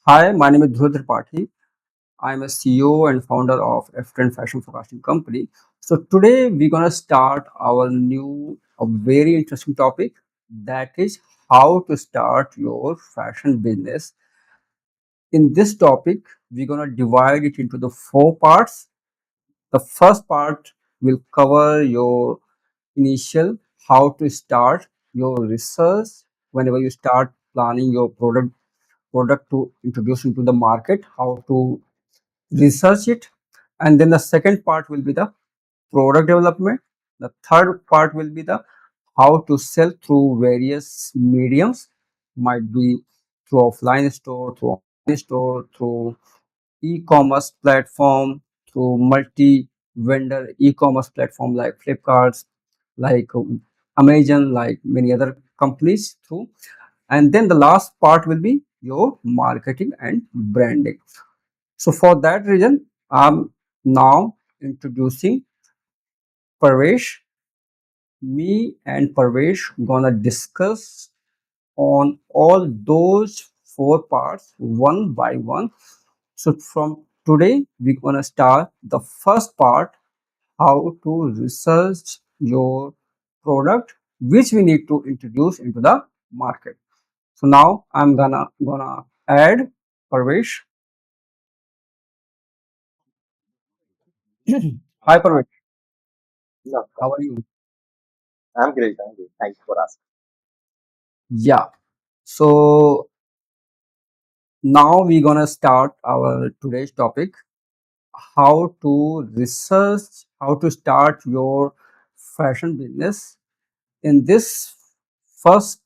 Hi, my name is Dhruv Tripathi. I'm a CEO and founder of F10 Fashion Forecasting Company. So today we're gonna start our a very interesting topic that is how to start your fashion business. In this topic, we're gonna divide it into the four parts. The first part will cover your initial how to start your research whenever you start planning your product to introduce into the market, how to research it, and then the second part will be the product development. The third part will be the how to sell through various mediums, might be through offline store, through online store, through e-commerce platform, through multi-vendor e-commerce platform like Flipkarts, like Amazon, like many other companies through. And then the last part will be your marketing and branding. So for that reason, I'm now introducing Parvesh. Me and Parvesh gonna discuss on all those four parts one by one. So from today, we're gonna start the first part, how to research your product, which we need to introduce into the market. So now I'm gonna add Parvesh. Hi Parvesh, No, how are you? I'm great. I'm great. Thanks for asking. Yeah. So now we're gonna start our today's topic, how to research, how to start your fashion business. In this first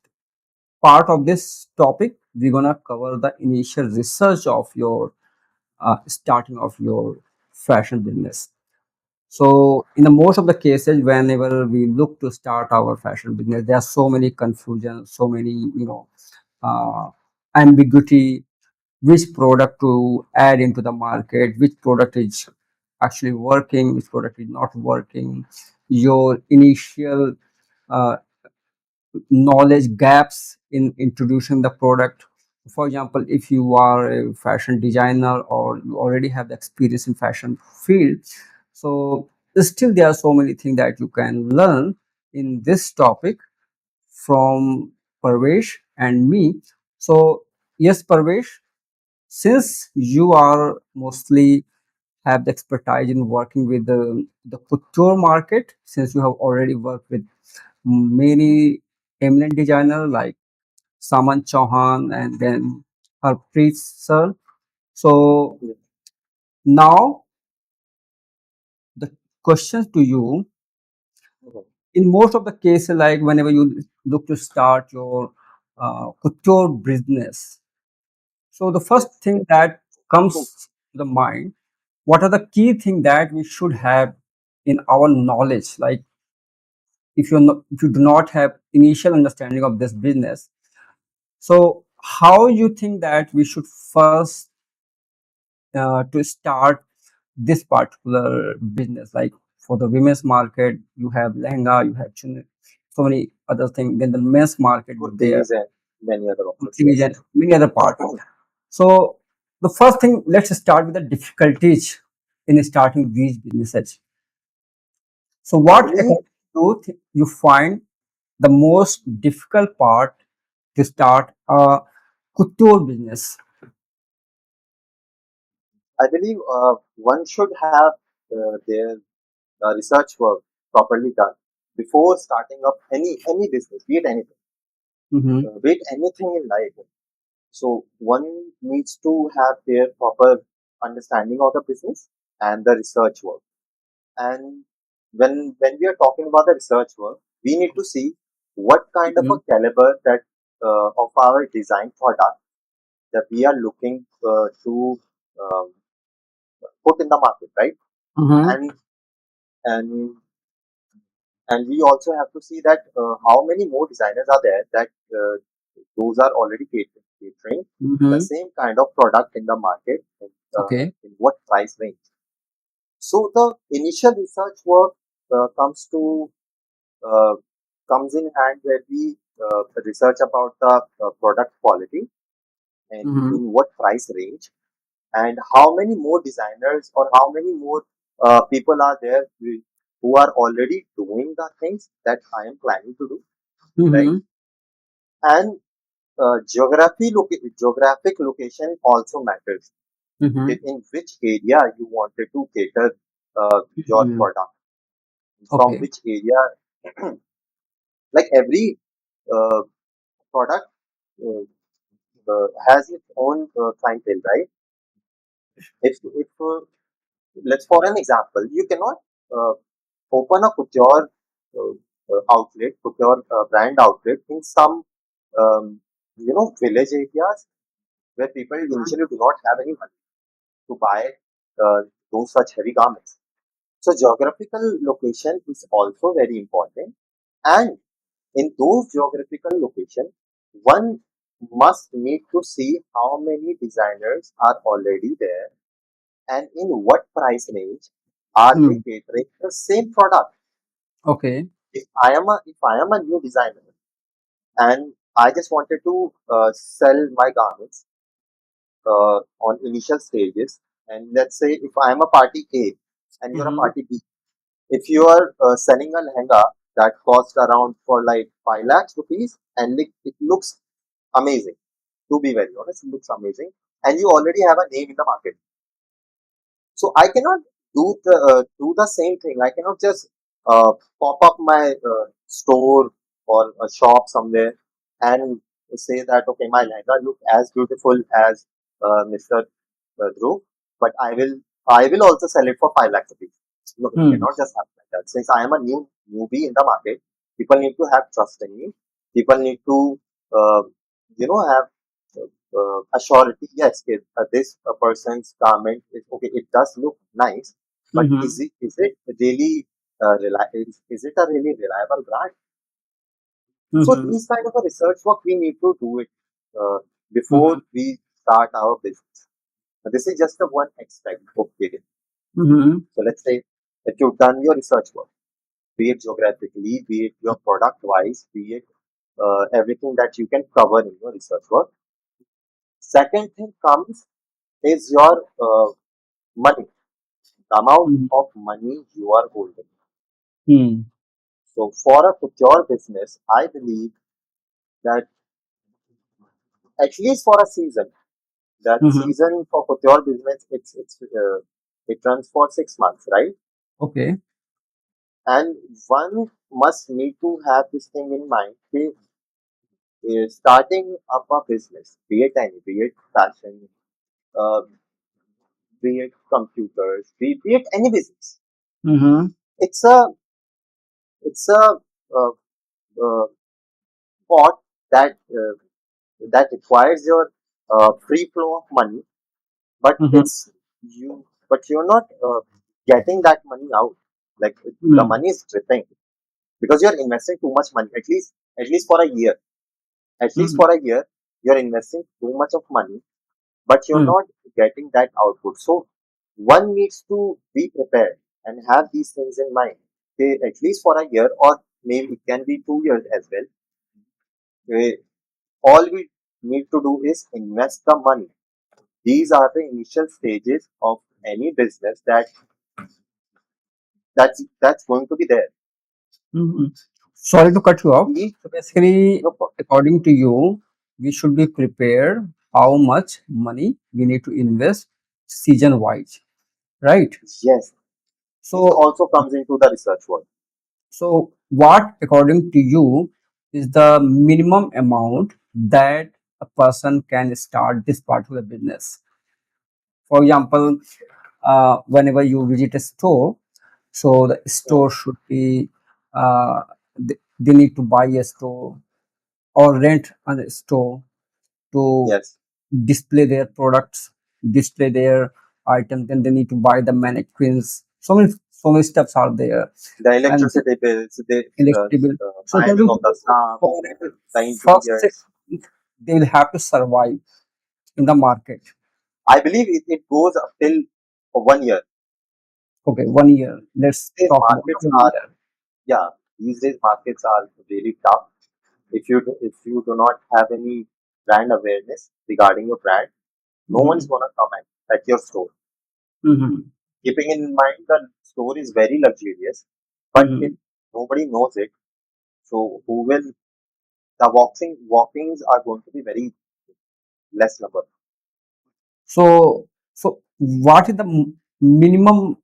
part of this topic, we're gonna cover the initial research of your starting of your fashion business. So in the most of the cases, whenever we look to start our fashion business, there are so many confusion, so many uh, ambiguity, which product to add into the market, which product is actually working, which product is not working, your initial uh, knowledge gaps in introducing the product. For example, if you are a fashion designer or you already have the experience in fashion field, so still there are so many things that you can learn in this topic from Parvesh and me. So yes, Parvesh, since you are mostly have the expertise in working with the couture market, since you have already worked with many eminent designers like Saman Chauhan and then Harpreet sir. So Yes. now the question to you, Mhm. in most of the cases, like whenever you look to start your couture business, so the first Yes. thing that Hmm. comes to the mind, what are the key things that we should have in our knowledge? Like if you do not have initial understanding of this business, so how you think that we should first to start this particular business? Like for the women's market, you have lehenga, you have chunni, so many other things. Then the men's market is there, Kurtis and many other offers. kurtis Yes. and many other parts. So the first thing, let's start with the difficulties in starting these businesses. So I what believe according to you you find the most difficult part to start a couture business? I believe one should have their research work properly done before starting up any business, Mm-hmm. be it anything in life. So one needs to have their proper understanding of the business and the research work. And when we are talking about the research work, we need to see what kind of a caliber that of our design product that we are looking to um, put in the market, right? Mm-hmm. And and and we also have to see that how many more designers are there that those are already catering the Mm-hmm. same kind of product in the market Okay. in what price range. So the initial research work comes to uh, comes in hand where we research about the product quality and Mm-hmm. in what price range, and how many more designers or how many more people are there who are already doing the things that I am planning to do, right? Mm-hmm. And geographic location also matters. Mm-hmm. Okay, in which area you wanted to cater your Mm-hmm. product, from Okay. which area, like every uh, product has its own clientele, right? If let's for an example, you cannot uh, open a couture outlet, couture brand outlet in some village areas where people initially do not have any money to buy those such heavy garments. So geographical location is also very important, and in those geographical location, one must need to see how many designers are already there and in what price range are they Mm. catering the same product. Okay. If I am a new designer and I just wanted to sell my garments on initial stages, and let's say if I am a party A and you're a Mm-hmm. party B, if you are selling a lehenga that costs around for like 5 lakhs rupees and it looks amazing, to be very honest, it looks amazing, and you already have a name in the market. So I cannot do the same thing. I cannot just pop up my store or a shop somewhere and say that okay, my lehenga look as beautiful as Mr. Dhruv, but I will also sell it for 5 lakhs rupees. No, it Mm. cannot just happen like that. Since I am a newbie in the market, people need to have trust in me. People need to uh, have a surety. Yes, this person's garment is okay. It does look nice, but Mm-hmm. is it really is it a really reliable brand? So Mm-hmm. these kind of a research work we need to do it uh, Mm-hmm. before we start our business. This is just the one aspect. Okay. Mm-hmm. So let's say that you've done your research work, be it geographically, be it your product wise, be it everything that you can cover in your research work. Second thing comes is your money, the amount Mm-hmm. of money you are holding. Mm. So for a secure business, I believe that at least for a season, that Mm-hmm. season for couture business, it runs for 6 months, right? Okay. And one must need to have this thing in mind. Starting up a business, be it fashion, uh, be it computers, be it any business. Mm-hmm. It's a uh, uh, pot that requires your free flow of money, but Mm-hmm. you're not getting that money out. Like the Mm. money is dripping because you're investing too much money. At least for a year, at least Mm. for a year, you're investing too much of money but you're Mm. not getting that output. So one needs to be prepared and have these things in mind. Okay, at least for a year, or maybe it can be 2 years as well. eh, all we need to do is invest the money. These are the initial stages of any business that's going to be there. Mhm. Sorry to cut you off. Each, So basically, no, according to you, we should be prepared how much money we need to invest season wise, right? yes, this So, also comes into the research world. so what according to you is the minimum amount that a person can start this particular business? For example, whenever you visit a store, so the Hmm. store should be they need to buy a store or rent a store to Yes, display their products, display their items. Then they need to buy the mannequins. So many steps are there, the and electricity bills, the electricity bill. So hiring according to of the you, staff, for the first six interiors. months, they will have to survive in the market. I believe it goes up till 1 year. Okay, 1 year. Let's These talk about markets 1 year. are, yeah, these days markets are really tough. If you do not have any brand awareness regarding your brand, no one's Mm-hmm. gonna come at your store. Mm-hmm. Keeping in mind the store is very luxurious, but if Mm-hmm. nobody knows it, so who will the walkings are going to be very less number. So, so what is the minimum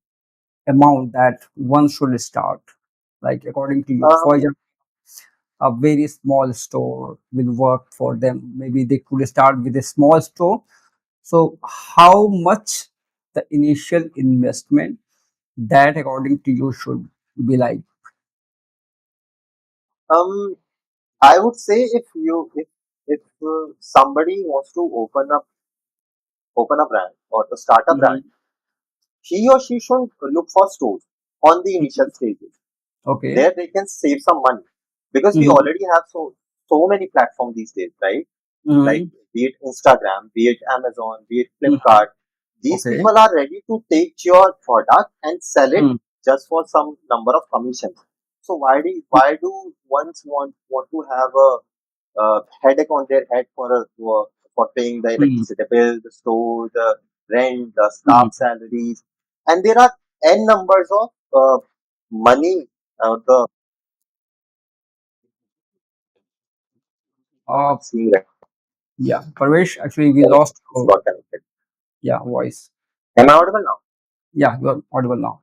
amount that one should start? Like according to you, for Um, example, a very small store will work for them. Maybe they could start with a small store. So, how much the initial investment that according to you should be like? um, I would say if somebody wants to open a brand or to start a brand, Mhm. he or she should look for stores on the initial Mhm. stages. Okay. There they can save some money because we Mm-hmm. already have so many platforms these days, right? Like Mm-hmm. be it Instagram, be it Amazon, be it Mm-hmm. Flipkart. These Okay. people are ready to take your product and sell it Mm-hmm. just for some number of commissions. So why do ones want to have a headache on their head for paying the Mm-hmm. electricity bill, the store, the rent, the staff salaries, and there are n numbers of money. The Uh, not seeing right. yeah, Parvesh, actually, we Oh, lost it's our got connected. yeah voice. Am I audible now? Yeah, you're audible now.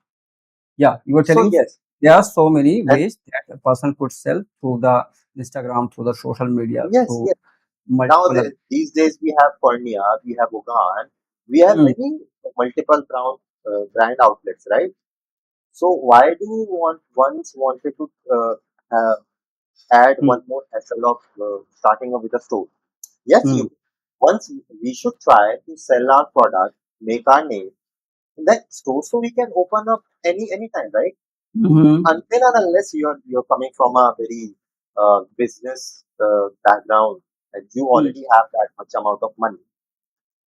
Yeah, you were So telling yes, there are so many and ways that a person could sell through the Instagram, through the social media, yes, through yes. Now multiple other. these days we have Cornea, we have Ugan, we have Mm, many multiple brand outlets, right? So why do you once wanted to add mm, one more hassle of starting up with a store? Yes, mm, you. Once we should try to sell our product, make our name, then store so we can open up anytime, right? mhm, Until and unless you're coming from a very business background and you mm, already have that much amount of money,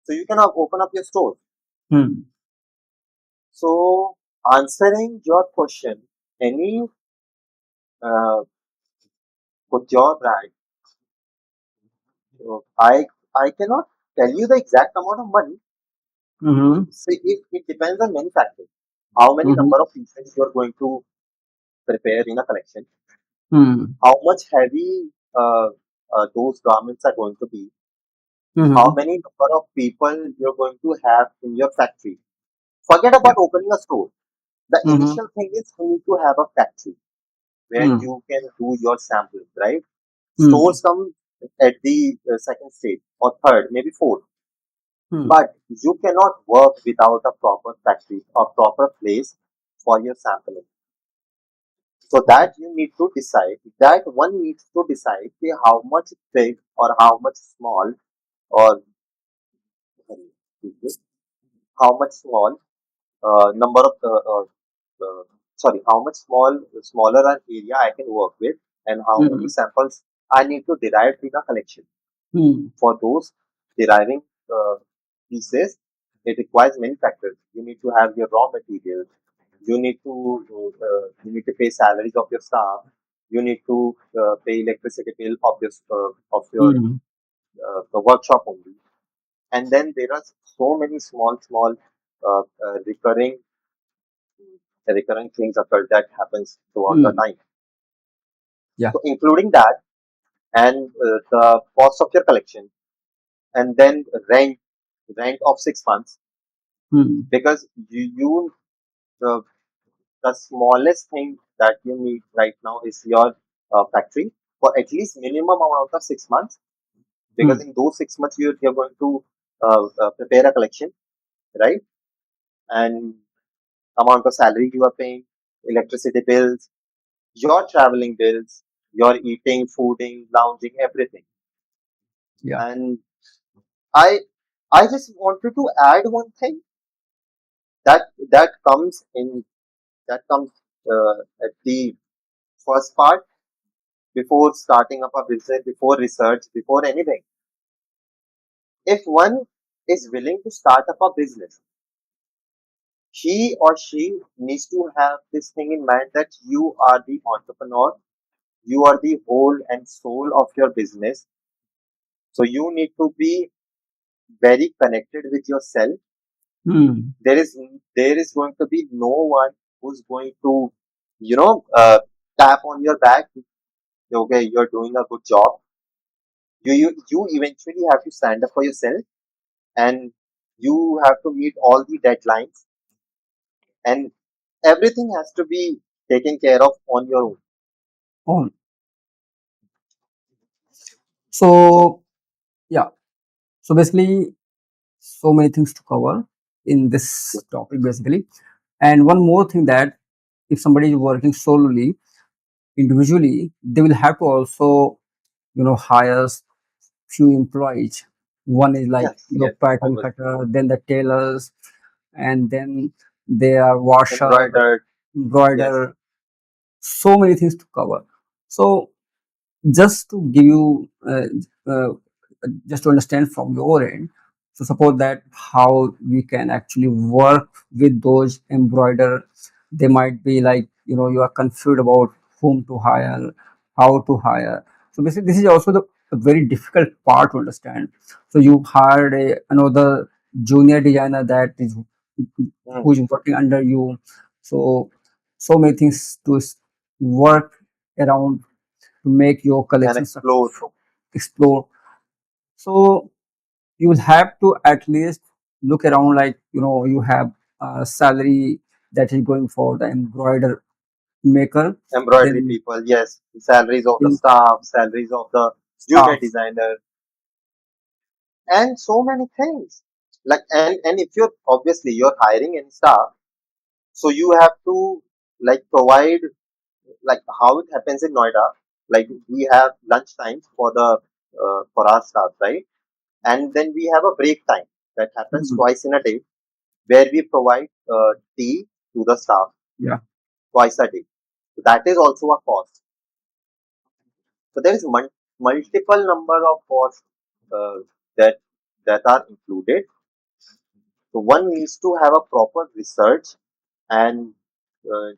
so you can open up your store. mm, So answering your question, any with your brand, I cannot tell you the exact amount of money. mhm, See, it depends on many factors. How many mhm, number of pieces you are going to prepare in a collection, mm, how much heavy those garments are going to be, how mhm, many number of people you're going to have in your factory. Forget yeah, about opening a store. The mhm, initial thing is you need to have a factory where mm, you can do your sampling, right? mm, Stores come at the second stage or third, maybe fourth. mm, But you cannot work without a proper factory or proper place for your sampling. So okay. that you need to decide, that one needs to decide okay, how much big or how much small or how much small number of sorry, how much smaller an area I can work with and how many Mm, samples I need to derive in a collection. mm, For those deriving pieces, it requires many factors. You need to have your raw materials. You need to pay salaries of your staff. You need to pay electricity bill of your mm, the workshop only. And then there are so many small recurring things occur that happens throughout the mm, time. yeah, So including that and the cost of your collection and then rent of 6 months mm, because the, the smallest thing that you need right now is your factory for at least minimum amount of 6 months because mm, in those 6 months you're going to prepare a collection, right? And amount of salary you are paying, electricity bills, your traveling bills, your eating, fooding, lounging, everything. yeah, And I I just wanted to add one thing that that comes in that comes at the first part before starting up a business, before research, before anything. If one is willing to start up a business, he or she needs to have this thing in mind that you are the entrepreneur, you are the whole and soul of your business. So you need to be very connected with yourself. Hmm. There is there is going to be no one who's going to, you know, uh, tap on your back. Okay, you're doing a good job. You eventually have to stand up for yourself, and you have to meet all the deadlines, and everything has to be taken care of on your own. Oh, So so yeah. So basically, so many things to cover in this topic basically. And one more thing, that if somebody is working solely individually, they will have to also, hire few employees. One is like yes, your yes, pattern obviously. cutter, then the tailors, and then they are washer, Embroidered, yes, embroider, so many things to cover. So just to give you just to understand from your end, so suppose that how we can actually work with those embroider. They might be like, you are confused about whom to hire, how to hire. So basically this is also the a very difficult part to understand. So you hired another junior designer that is mm, who is working under you. So so many things to work around to make your and collection explore. successful, explore. So you will have to at least look around, like, you have a salary that is going for the embroider maker, Embroidery then people, yes, salaries of the then staff, salaries of the junior staff. designer, and so many things. Like, and if you're obviously you're hiring any staff, so you have to like provide, like how it happens in Noida. Like we have lunch times for the for our staff, right? And then we have a break time that happens Mhm. twice in a day, where we provide tea to the staff Yeah, twice a day. So that is also a cost. So there is multiple number of costs uh, that that are included. So one needs to have a proper research, and uh,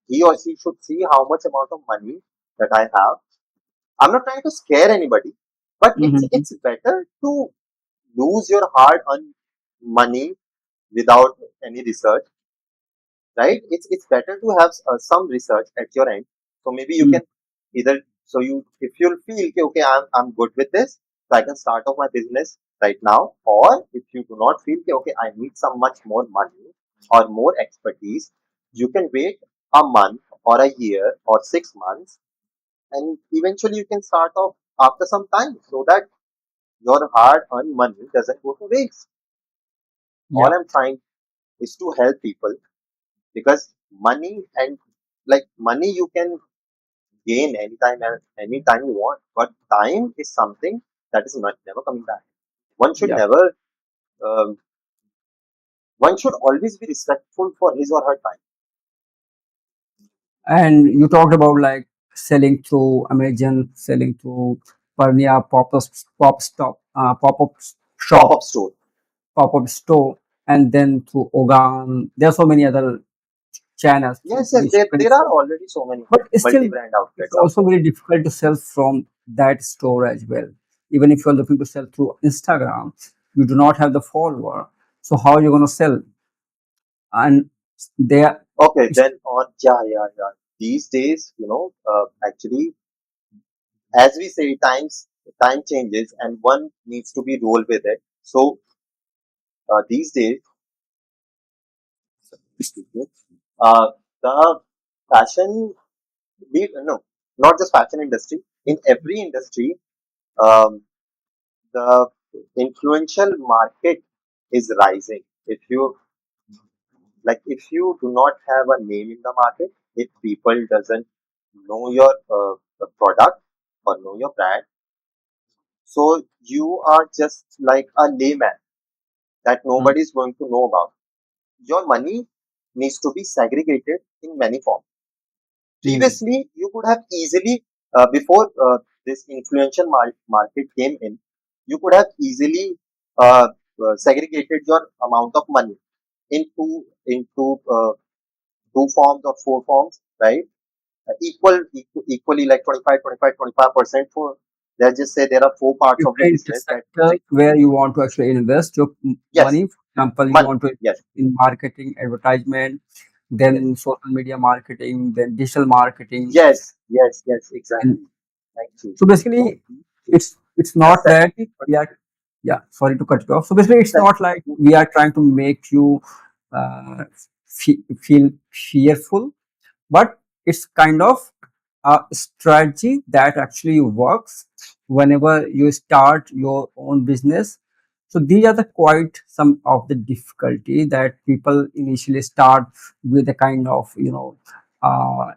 he or she should see how much amount of money that I have. I'm not trying to scare anybody, but hmm, it's better to lose your hard-earned money without any research, right? It's better to have some research at your end. So maybe you can either, so you, if you'll feel okay, okay, I'm good with this, so I can start off my business right now. Or if you do not feel okay, okay, I need some much more money or more expertise, you can wait a month or a year or 6 months, and eventually you can start off after some time, so that your hard earned money doesn't go to waste. All yeah, I'm trying is to help people, because money, and like money you can gain anytime and anytime you want, but time is something that is not never coming back. One should yeah. never, um, one should always be respectful for his or her time. And you talked about like selling through Amazon, selling through Pernia, pop-up Pop-up shop, store. pop-up store, and then through Ogan. There are so many other channels through Yes, yes, which you can there are sell. already so many But still, multi-brand it's outlets out also there. very difficult to sell from that store as well. Even if you're looking to sell through Instagram, you do not have the follower. So how are you going to sell? And there, Okay, then on, yeah, yeah, yeah. These days, actually, as we say, time changes, and one needs to be roll with it. So these days, uh, the fashion, no, not just fashion industry. In every industry, um, the influential market is rising. If you if you do not have a name in the market, if people doesn't know your product or know your brand, so you are just like a layman that mm, nobody is going to know about. Your money needs to be segregated in many forms. mm, Previously, you could have easily, before this influential market came in, you could have easily segregated your amount of money into two forms or four forms, right? Equally like 25, 25, 25% for. let's just say there are four parts of the different business that sectors where you want to actually invest your yes, money. For example, you money, want to yes, invest in marketing, advertisement, yes, then social media marketing, then digital marketing. yes, yes, yes, And exactly. Thank you. so So basically, it's the not that second, we are, yeah, sorry to cut you off. So basically, it's sec, not like we are trying to make you uh, feel fearful, but it's kind of a strategy that actually works whenever you start your own business. So these are the quite some of the difficulty that people initially start with a kind of uh,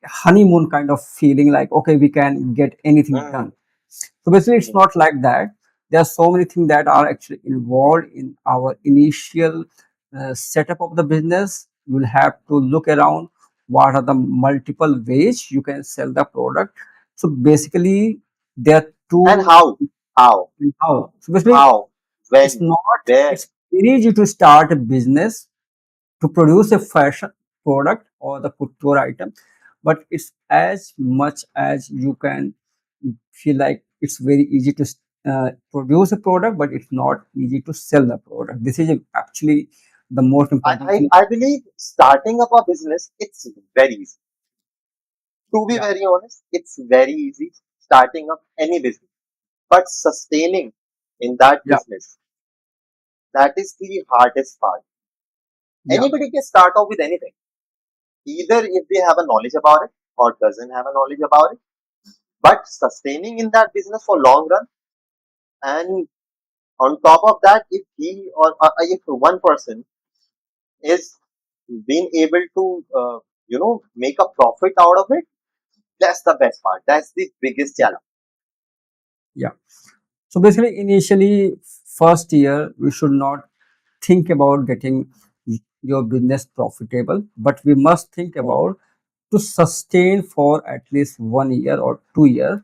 honeymoon kind of feeling, like okay, we can get anything mm, done. So basically, it's mm, not like that. There are so many things that are actually involved in our initial setup of the business. You will have to look around what are the multiple ways you can sell the product. So basically, there are and two how, how. So basically, how, it's when, not. where, It's very easy to start a business to produce a fashion product or the couture item, but it's as much as you can feel like it's very easy to produce a product, but it's not easy to sell the product. This is actually the most important thing. I believe starting up a business, it's very easy. To be Yeah, very honest, it's very easy starting up any business. But sustaining in that yeah, business, that is the hardest part. yeah, Anybody can start off with anything, either if they have a knowledge about it or doesn't have a knowledge about it. But sustaining in that business for long run, and on top of that, if he or if one person is being able to make a profit out of it, that's the best part. That's the biggest yeah, challenge. yeah. So basically, initially, first year, we should not think about getting your business profitable, but we must think Hmm. about to sustain for at least 1 year or 2 years,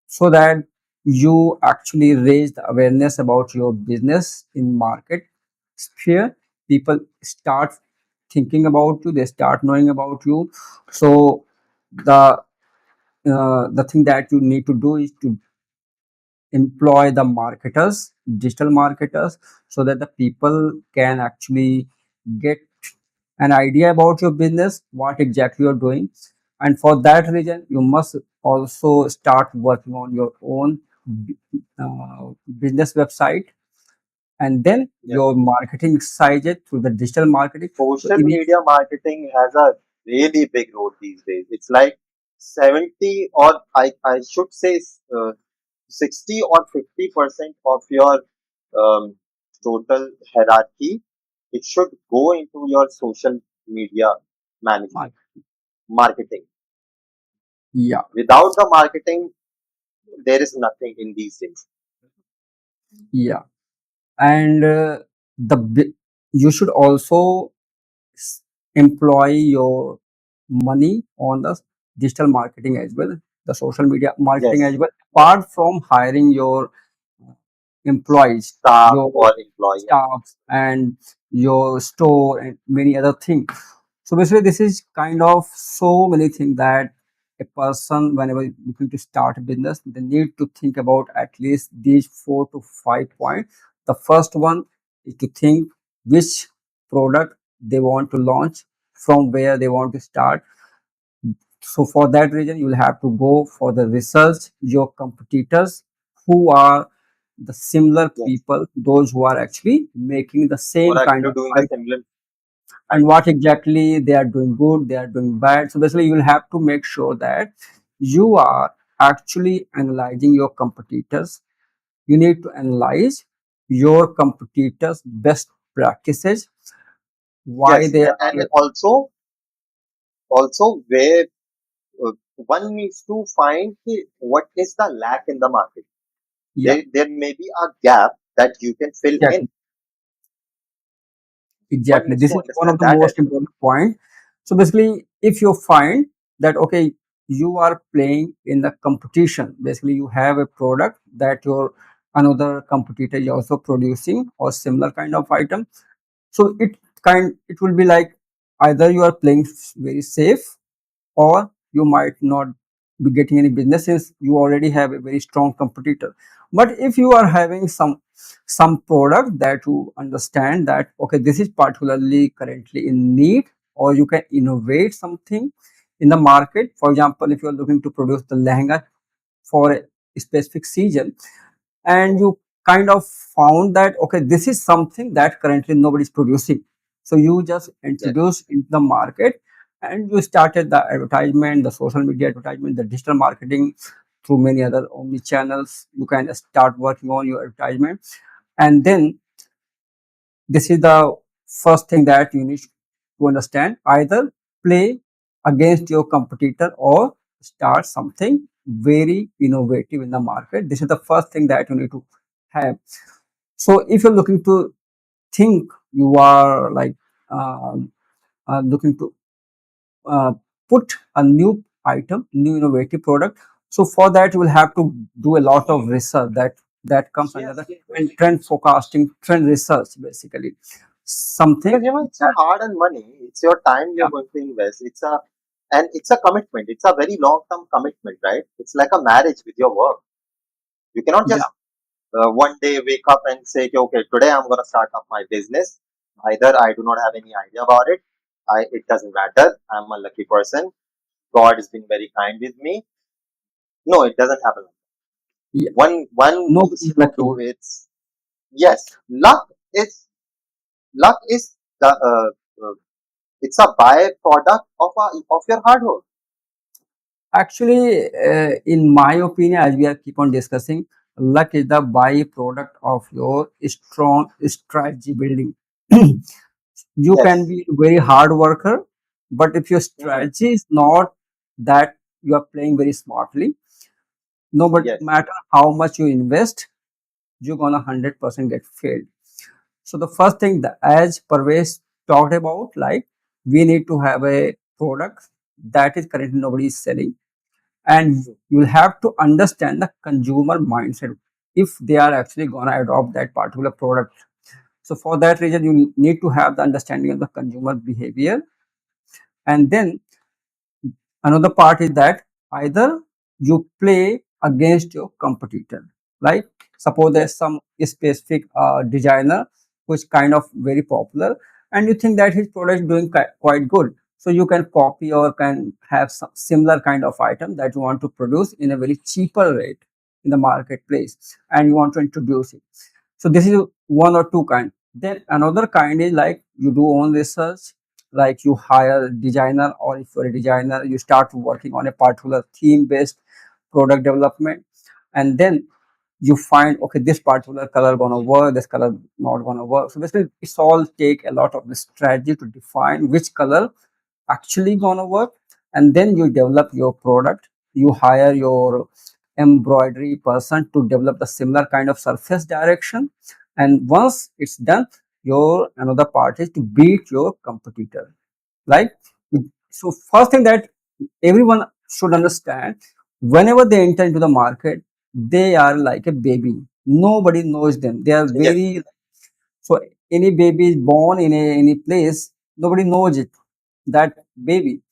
so that you actually raise the awareness about your business in market sphere. People start thinking about you, they start knowing about you. So the thing that you need to do is to employ the marketers, digital marketers, so that the people can actually get an idea about your business, what exactly you're doing. And for that reason, you must also start working on your own business website, and then Yes. your marketing side it through the digital marketing. So Social in it, media marketing has a really big role these days. It's like 70, or I should say 60 or 50% of your um, total hierarchy, it should go into your social media management, marketing. yeah, Without the marketing, there is nothing in these days. yeah, and you should also employ your money on the digital marketing as well, the social media marketing as Yes, well, apart from hiring your employees, staff your or employee. staffs, and your store, and many other things. So basically, this is kind of so many things that a person, whenever looking to start a business, they need to think about at least these 4 to 5 points. The first one is to think which product they want to launch, from where they want to start. So for that reason, you will have to go for the research, your competitors, who are the similar Yes, people, those who are actually making the who same are kind actually of doing the item, similar and item. what exactly they are doing good, they are doing bad. So basically, you will have to make sure that you are actually analyzing your competitors. You need to analyze your competitors' best practices, why Yes, they and are, also where one needs to find what is the lack in the market. yeah, There may be a gap that you can fill in. exactly. One Exactly. needs This to is one understand of the that as most well. important point. So basically, if you find that okay, you are playing in the competition, basically you have a product that your another competitor is also producing or similar kind of item. So it will be like either you are playing very safe, or you might not be getting any business since you already have a very strong competitor. But if you are having some product that you understand that okay, this is particularly currently in need, or you can innovate something in the market. For example, if you are looking to produce the lehenga for a specific season, and you kind of found that okay, this is something that currently nobody is producing, so you just Yes. introduced into the market, and you started the advertisement, the social media advertisement, the digital marketing through many other omni channels. You can start working on your advertisement, and then this is the first thing that you need to understand: either play against your competitor or start something very innovative in the market. This is the first thing that you need to have. So if you're looking to think, you are like looking to uh, put a new item, new innovative product. So for that, you will have to do a lot of research. That comes under Yes. the trend forecasting, trend research, basically. Because Something it's a that, hard-earned money. It's your time yeah, you're going to invest. It's a commitment. It's a very long-term commitment, right? It's like a marriage with your work. You cannot yeah, just one day wake up and say, okay, today I'm going to start up my business. Either I do not have any idea about it. It doesn't matter. I'm a lucky person. God has been very kind with me. No, it doesn't happen. yeah. One Nobody needs is to lucky. do it. Yes, luck is the it's a byproduct of your hard work. Actually, in my opinion, as we are keep on discussing, luck is the byproduct of your strong strategy building. You can Yes. be very hard worker, but if your Hmm. strategy is not that you are playing very smartly, no but Yes. matter how much you invest, you're gonna 100% get failed. So the first thing that, as Parvez talked about, like we need to have a product that is currently nobody is selling, and you'll have to understand the consumer mindset if they are actually gonna adopt that particular product. So for that reason, you need to have the understanding of the consumer behavior. And then another part is that either you play against your competitor. Like suppose there's Yes. some specific designer who's kind of very popular, and you think that his product is doing quite good. So you can copy or can have some similar kind of item that you want to produce in a very cheaper rate in the marketplace, and you want to introduce it. So this is one or two kind. Then another kind is like you do own research, like you hire a designer, or if you're a designer, you start working on a particular theme based product development, and then you find okay, this particular color gonna work, this color not gonna work. So basically it's all take a lot of the strategy to define which color actually gonna work, and then you develop your product. You hire your embroidery person to develop the similar kind of surface direction, and once it's done, your another part is to beat your competitor. Like, so first thing that everyone should understand, whenever they enter into the market, they are like a baby. Nobody knows them. They are Yes. very, so any baby is born in any place, nobody knows it, that baby.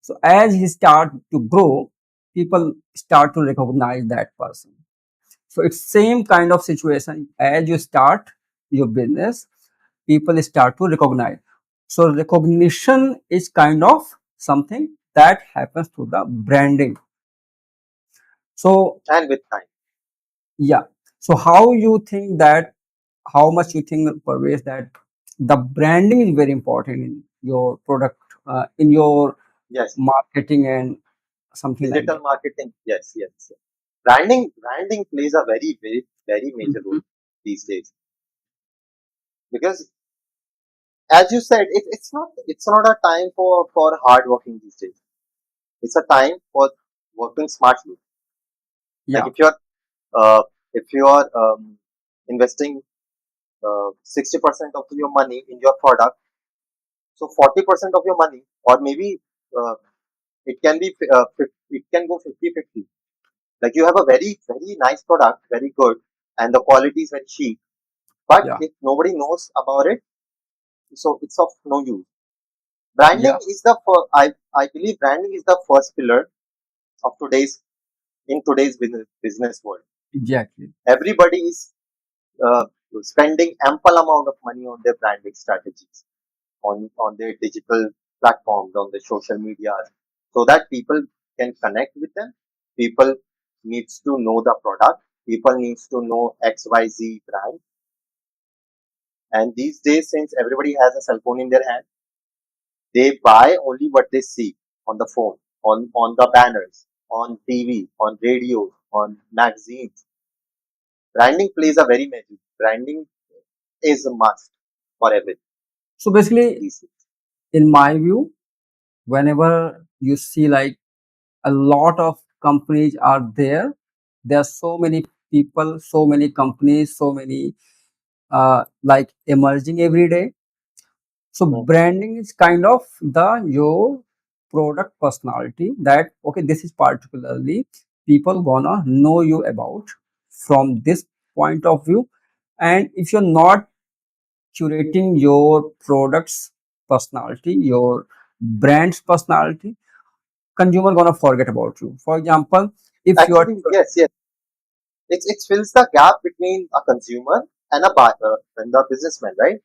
So as he start to grow, people start to recognize that person. So it's same kind of situation as you start your business, people start to recognize. So recognition is kind of something that happens through the branding. So And with time. yeah. So how you think that, how much you think, Parvez, that the branding is very important in your product, in your Yes. marketing and something like Digital that? marketing. Yes. Yes. Branding plays a very major Mhm. role these days because, as you said, it's not a time for hard working these days. It's a time for working smartly. Like Yeah, if you are investing 60% of your money in your product, so 40% of your money, or maybe uh, it can be it can go 50-50. Like you have a very nice product, very good, and the quality is very cheap. But yeah, if nobody knows about it, so it's of no use. Branding yeah, is the I believe branding is the first pillar of today's in today's business world. Exactly. Everybody is uh, spending ample amount of money on their branding strategies, on their digital platforms, on the social media, so that people can connect with them. People needs to know the product. People needs to know XYZ brand. And these days, since everybody has a cell phone in their hand, they buy only what they see on the phone, on the banners, on TV, on radio, on magazines. Branding plays a very major. Branding is a must for everything So basically, these days. in my view, whenever you see like a lot of companies are there are so many people, so many companies, so many like emerging every day. So Mhm. branding is kind of the your product personality, that okay, this is particularly people gonna know you about from this point of view. And if you're not curating your product's personality, your brand's personality, consumer gonna forget about you. For example, if you are Actually, yes, yes. It fills the gap between a consumer and a buyer and the businessman, right?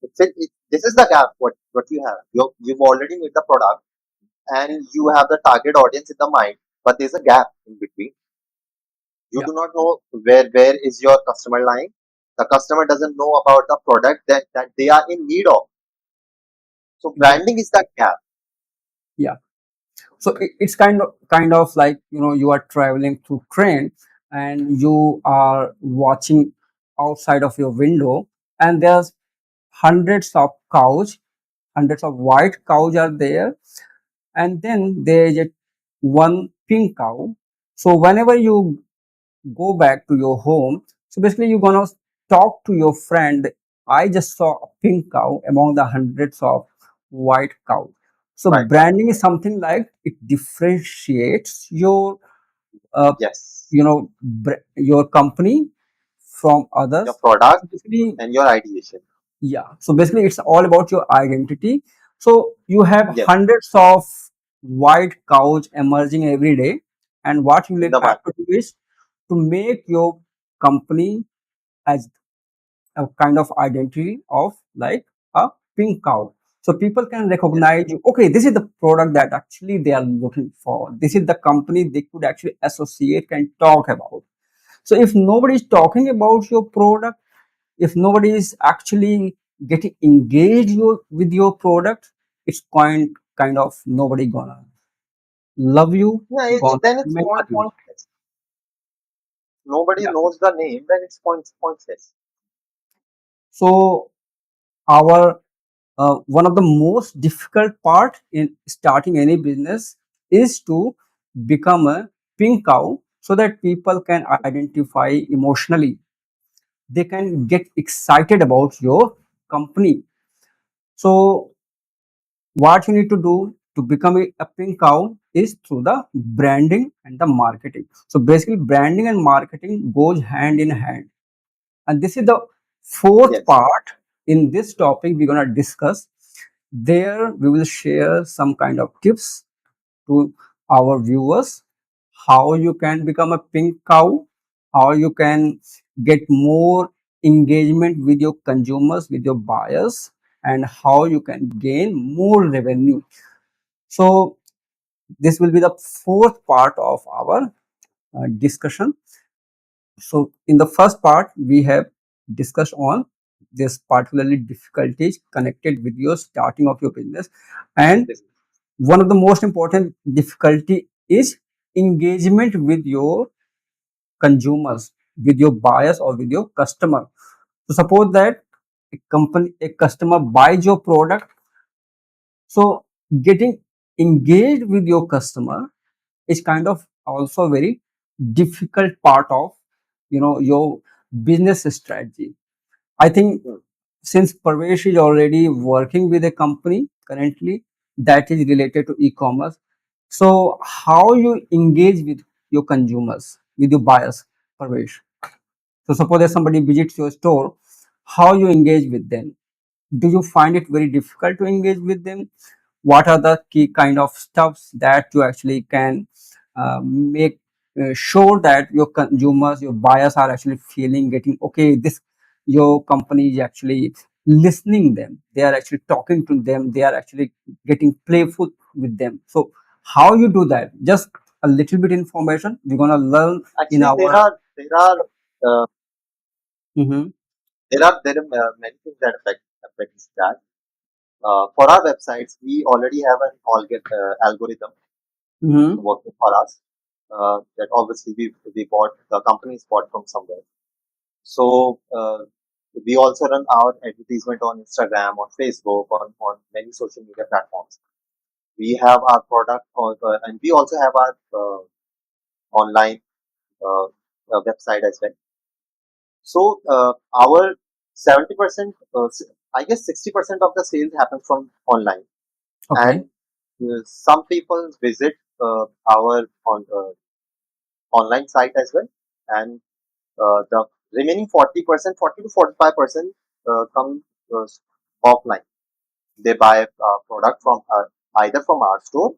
This is the gap what you have. You've already made the product and you have the target audience in the mind, but there's a gap in between. You yeah, do not know where is your customer lying. The customer doesn't know about the product that they are in need of. So exactly, branding is that gap. yeah. So it's kind of like, you are traveling through train and you are watching outside of your window, and there's hundreds of cows, hundreds of white cows are there, and then there's a one pink cow. So whenever you go back to your home, so basically you're gonna talk to your friend, I just saw a pink cow among the hundreds of white cows. So Right. branding is something like it differentiates your uh, Yes. your company from Your others. product So basically, and your ideation. yeah, so basically it's all about your identity. So you have Yes. hundreds of white cows emerging every day, and what you In will the have to market. do is to make your company as a kind of identity of like a pink cow. So people can Yes. recognize you. Okay, this is the product that actually they are looking for. This is the company they could actually associate and talk about. So if nobody is talking about your product, if nobody is actually getting engaged with your product, it's kind of nobody gonna love you, Yeah, gonna then it's remember you. pointless. Nobody Yeah. knows the name, then it's pointless. So our one of the most difficult part in starting any business is to become a pink cow, so that people can identify emotionally, they can get excited about your company. So what you need to do to become a pink cow is through the branding and the marketing. So basically branding and marketing goes hand in hand, and this is the fourth Yes. part in this topic we're going to discuss. There we will share some kind of tips to our viewers, how you can become a pink cow, how you can get more engagement with your consumers, with your buyers, and how you can gain more revenue. So this will be the fourth part of our discussion. So in the first part, we have discussed on this particularly difficulties connected with your starting of your business, and This, one of the most important difficulty is engagement with your consumers, with your buyers or with your customer. So suppose that a customer buys your product, so getting engaged with your customer is kind of also a very difficult part of your business strategy. I think mm, since Parvesh is already working with a company currently that is related to e-commerce, so how you engage with your consumers, with your buyers, Parvesh? So suppose that somebody visits your store, how you engage with them? Do you find it very difficult to engage with them? What are the key kind of stuffs that you actually can make sure that your consumers, your buyers are actually feeling getting okay. This your company is actually listening them. They are actually talking to them. They are actually getting playful with them. So how you do that? Just a little bit information. We're gonna learn in Actually, our. uh, Mm-hmm, there are many things that affect that. For our websites, we already have an algorithm mm-hmm, working for us. That obviously we bought, the company is bought from somewhere. So we also run our advertisement on Instagram, on Facebook, on many social media platforms. We have our product, and we also have our online uh, website as well. So our 70%, I guess 60% of the sales happens from online, okay. and some people visit our online site as well, and the remaining 40%, 40 to 45% come uh, offline. They buy product from either from our store,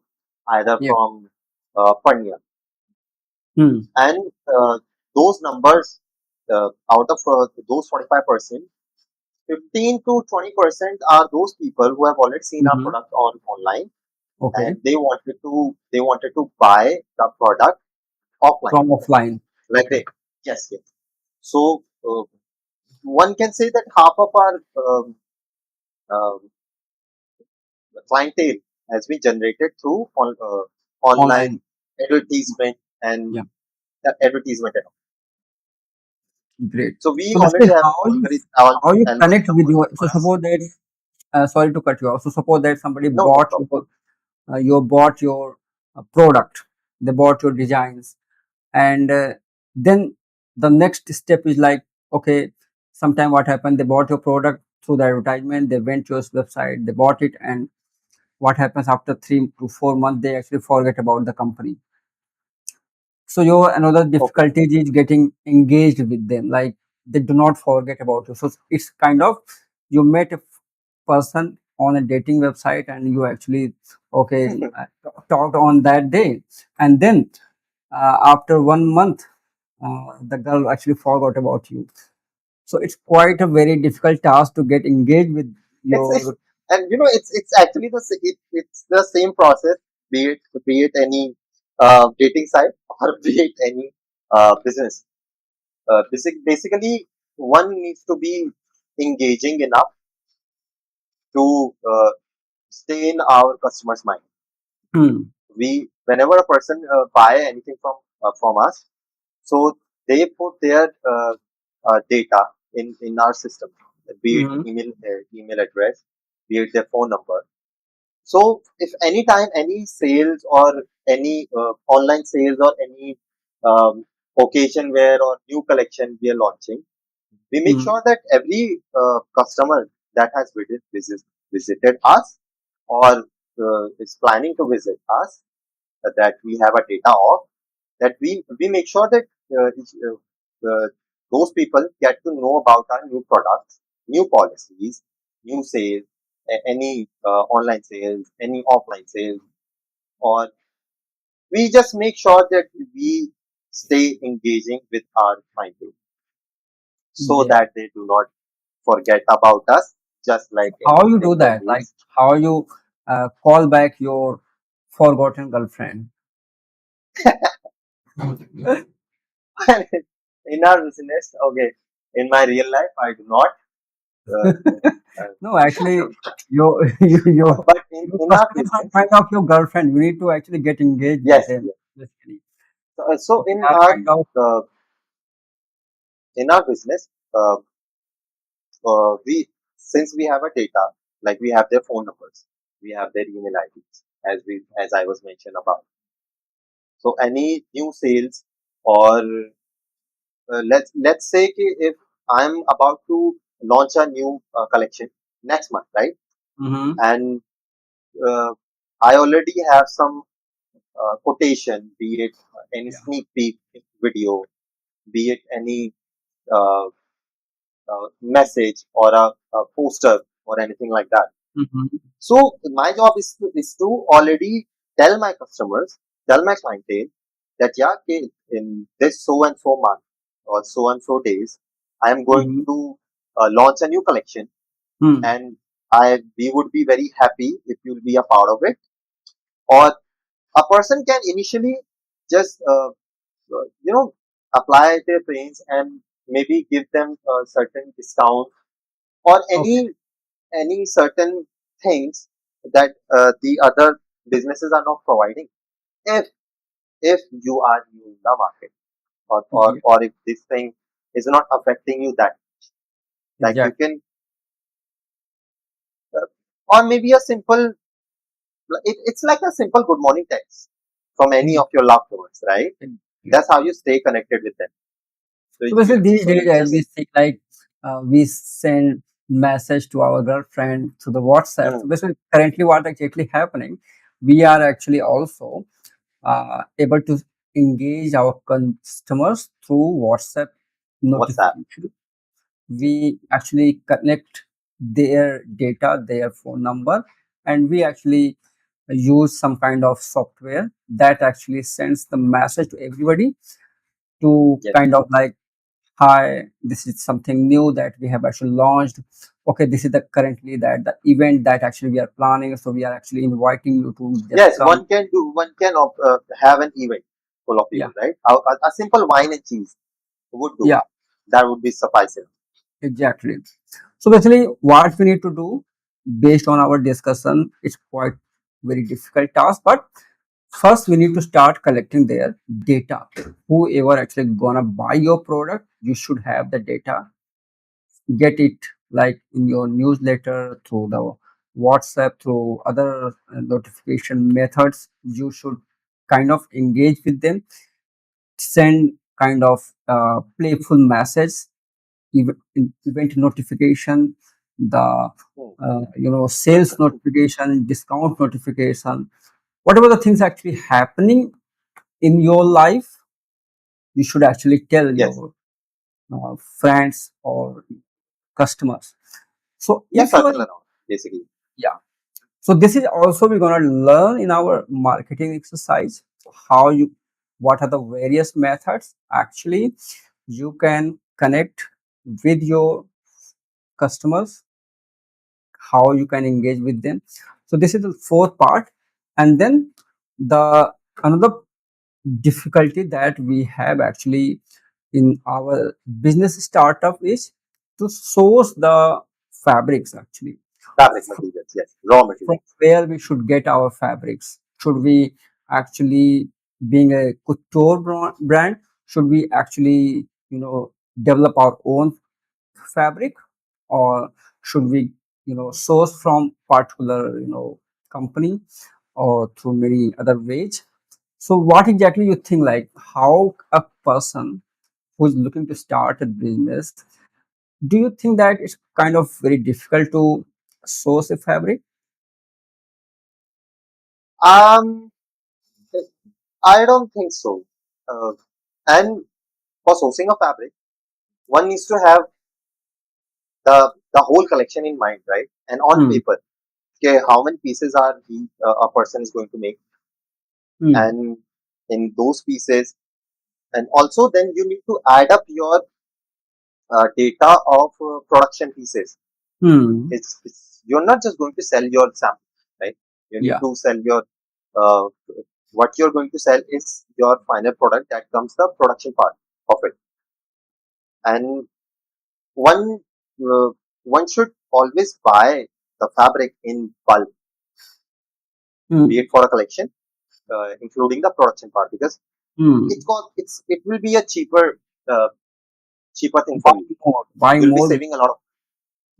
either Yeah. from Panya. Hmm. And those numbers, out of those 45%, 15 to 20% are those people who have already seen our Mm-hmm. product on online, Okay. and they wanted to buy the product offline. From offline. Like Okay. they, yes, yes. So one can say that half of our um, clientele has been generated through online Online. advertisement and Yeah. advertisement and all. Great. So we So already basically, have how you algorithm connect with your, working so for us. suppose that sorry to cut you off. So suppose that somebody No, no bought problem. your product, they bought your designs, and then the next step is like, okay, sometime what happened? They bought your product through the advertisement. They went to your website, they bought it, and what happens after 3 to 4 months? They actually forget about the company. So your another Okay. difficulty is getting engaged with them. Like they do not forget about you. So it's kind of you met a person on a dating website and you actually okay talked on that day, and then after 1 month the girl actually forgot about you. So it's quite a very difficult task to get engaged with It's your. and it's actually it's the same process, be it any dating site or be it any business. Basically, one needs to be engaging enough to stay in our customer's mind. Hmm. We Whenever a person buy anything from us, so they put their data in our system, be it Hmm. email address, be it their phone number. So if anytime any sales or any online sales or any um, occasion where or new collection we are launching, we make Hmm. sure that every customer that has visited us or is planning to visit us, that we have a data of, that we make sure that those people get to know about our new products, new policies, new sales, any online sales, any offline sales, or we just make sure that we stay engaging with our client base so Yeah. that they do not forget about us, just like How you do in the that? Like reels. how you call back your forgotten girlfriend? In our business, okay, in my real life, I do not. Uh, uh, No, actually, your your but in our customers are business, kind of your girlfriend. You need to actually get engaged with yes, them. yes. Basically, So they are kind of. uh, in our business, uh, we since we have a data, like we have their phone numbers, we have their email IDs, as I was mentioned about. So any new sales, or let's say ki if I'm about to launch a new collection next month, right? Mm-hmm. And uh, I already have some quotation, be it any Yeah. sneak peek video, be it any uh, message or a poster or anything like that. Mm-hmm. So my job is to already tell my customers, tell my clientele that yeah, okay, in this so and so month or so and so days, I am going Mhm. to launch a new collection, Hmm. and I we would be very happy if you'll be a part of it. Or a person can initially just apply their brains and maybe give them a certain discount or Okay. any certain things that the other businesses are not providing. If if you are new in the market, Yeah. or if this thing is not affecting you that, like you Exactly. can uh, or maybe a simple it's like a simple good morning text from any Yeah. of your loved ones, right? Exactly. That's how you stay connected with them. So So basically, these so days, you as we just see, like we send message to our girlfriend through the WhatsApp. So mm, basically, currently, what actually happening, we are actually also able to engage our customers through WhatsApp WhatsApp. notification. We actually connect their data, their phone number, and we actually use some kind of software that actually sends the message to everybody to Yes. kind of like, hi, this is something new that we have actually launched. Okay, this is the currently that the event that actually we are planning, so we are actually inviting you to just Yes, come. one can have an event full of Yeah. people, right? A simple wine and cheese would do. Yeah. That would be sufficing. Exactly. So basically, what we need to do based on our discussion, it's quite very difficult task, but first we need to start collecting their data. Whoever actually gonna buy your product, you should have the data. Get it like in your newsletter, through the WhatsApp, through other notification methods. You should kind of engage with them, send kind of playful message, event notification, the Hmm. sales notification, discount notification, whatever the things actually happening in your life, you should actually tell Yes. your friends or customers. So Yeah, if you are, circle around, basically. yeah, so this is also we're going to learn in our marketing exercise how you, what are the various methods actually you can connect with your customers, how you can engage with them. So this is the fourth part. And then the another difficulty that we have actually in our business startup is to source the fabrics actually. Fabric materials, yes. Raw From materials. where we should get our fabrics? Should we actually, being a couture brand, should we actually, develop our own fabric, or should we, source from particular, company, or through many other ways? So what exactly you think, like how a person who's looking to start a business, do you think that it's kind of very difficult to source a fabric? Um, I don't think so. Uh, and for sourcing of fabric, one needs to have the whole collection in mind, right? And on Hmm. paper, okay, how many pieces are a person is going to make, Hmm. and in those pieces, and also then you need to add up your data of production pieces. Hmm. It's you're not just going to sell your sample, right? You need Yeah. to sell your uh, what you're going to sell is your final product, that comes the production part of it. And one uh, one should always buy the fabric in bulk, be Hmm. it for a collection, including the production part, because Hmm. it will be a uh, cheaper thing for Buy you. more. Buy You'll be more. saving a lot of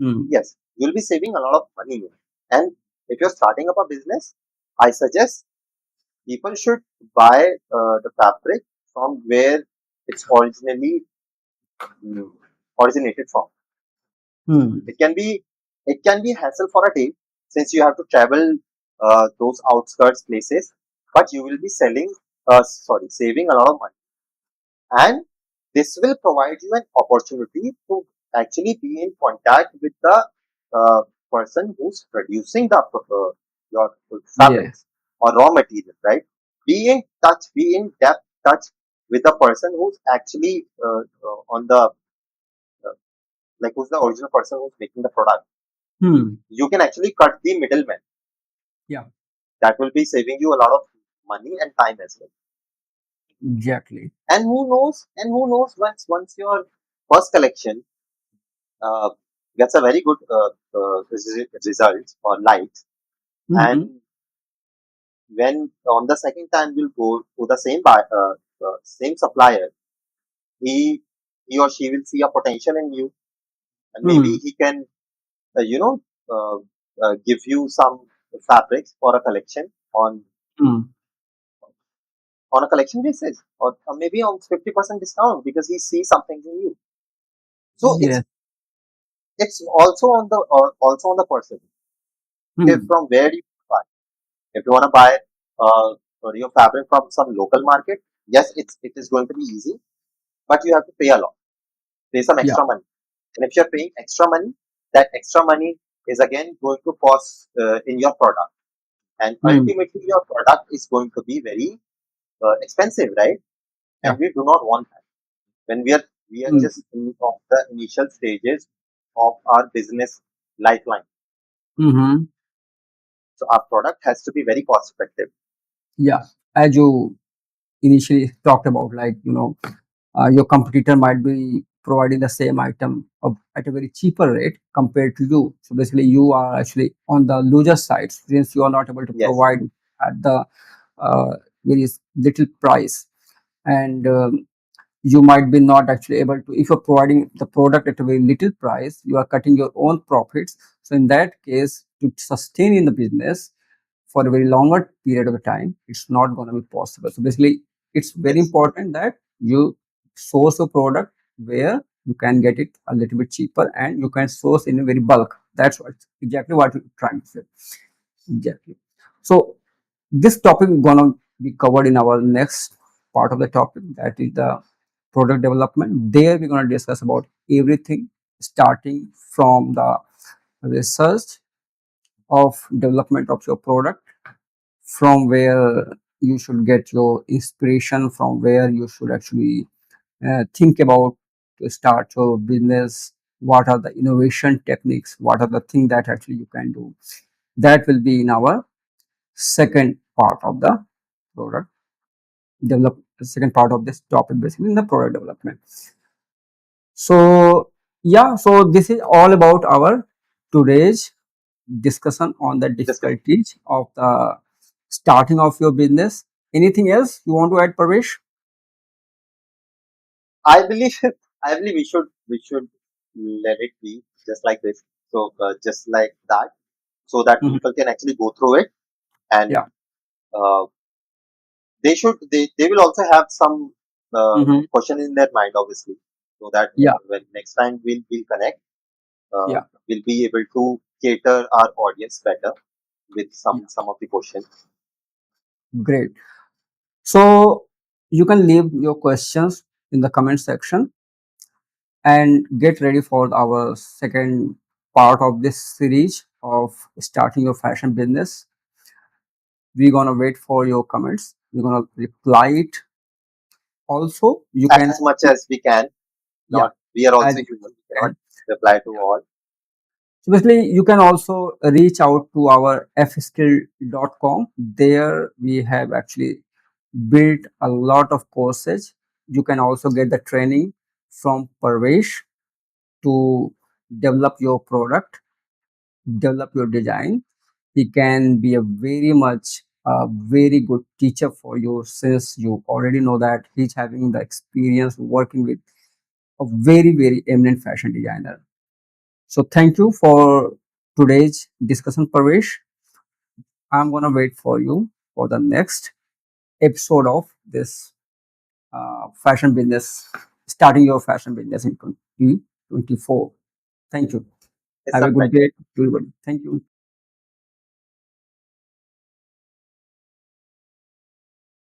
Hmm. yes, you'll be saving a lot of money. And if you're starting up a business, I suggest people should buy the fabric from where it's originally mm, originated from. Hmm. It can be hassle for a day, since you have to travel those outskirts places, but you will be saving a lot of money, and this will provide you an opportunity to actually be in contact with the uh, person who's producing your Yeah. fabrics or raw material, right? Be in touch, be in depth touch with the person who's actually on the uh, like who's the original person who's making the product. Hmm. You can actually cut the middleman. Yeah. That will be saving you a lot of money and time as well. Exactly. And who knows? And who knows? Once your first collection uh, gets a very good result or likes, Hmm. and when on the second time you'll go to the same buy, same supplier, he he or she will see a potential in you, and maybe Hmm. he can uh, you know uh, give you some fabrics for a collection Hmm. on a collection basis, or maybe on 50% discount because he sees something in you. So Yes. it's also on the person. Okay, Hmm. from where you buy. If you want to buy your fabric from some local market, yes, it is going to be easy, but you have to pay a lot, pay some Yeah. extra money. And if you're paying extra money, that extra money is again going to cost in your product, and Hmm. ultimately your product is going to be very expensive, right? Yeah. And we do not want that when we are Hmm. just in of the initial stages of our business lifeline. Hmm. So our product has to be very cost effective. Yeah. As you initially talked about, like, your competitor might be providing the same item at a very cheaper rate compared to you. So basically, you are actually on the loser side since you are not able to Yes, provide at the uh, very little price, and you might be not actually able to. If you're providing the product at a very little price, you are cutting your own profits. So in that case, to sustain in the business for a very longer period of time, it's not going to be possible. So basically, it's very yes, important that you source a product where you can get it a little bit cheaper and you can source in a very bulk. That's what exactly what you're trying to say. Exactly. So this topic is gonna be covered in our next part of the topic, that is the product development. There we're gonna discuss about everything starting from the research of development of your product, from where you should get your inspiration, from where you should actually think about to start your business, what are the innovation techniques, what are the things that actually you can do. That will be in our second part of the product develop second part of this topic, basically in the product development. So yeah, so this is all about our today's discussion on the discuss. difficulties of the starting of your business. Anything else you want to add, Parvesh? I believe we should let it be just like this. So just like that, so that Mhm. people can actually go through it, and Yeah. uh, they will also have some Hmm. question in their mind, obviously, so that Yeah. when next time we'll connect, Yeah. we'll be able to cater our audience better with Yeah. some of the questions. Great. So you can leave your questions in the comment section and get ready for our second part of this series of starting your fashion business. We're gonna wait for your comments. We're gonna reply it. Also, you can, As much as we can. yeah, Not we are as also you human. We cannot can. reply to all. So basically, you can also reach out to our fskill.com. There we have actually built a lot of courses. You can also get the training from Parvesh to develop your product, develop your design. He can be a very much a very good teacher for you, since you already know that he's having the experience working with a very eminent fashion designer. So thank you for today's discussion, Parvesh. I'm gonna wait for you for the next episode of this fashion business, starting your fashion business in 2024. Thank you. It's Have a a good pleasure. day, everybody. Thank you.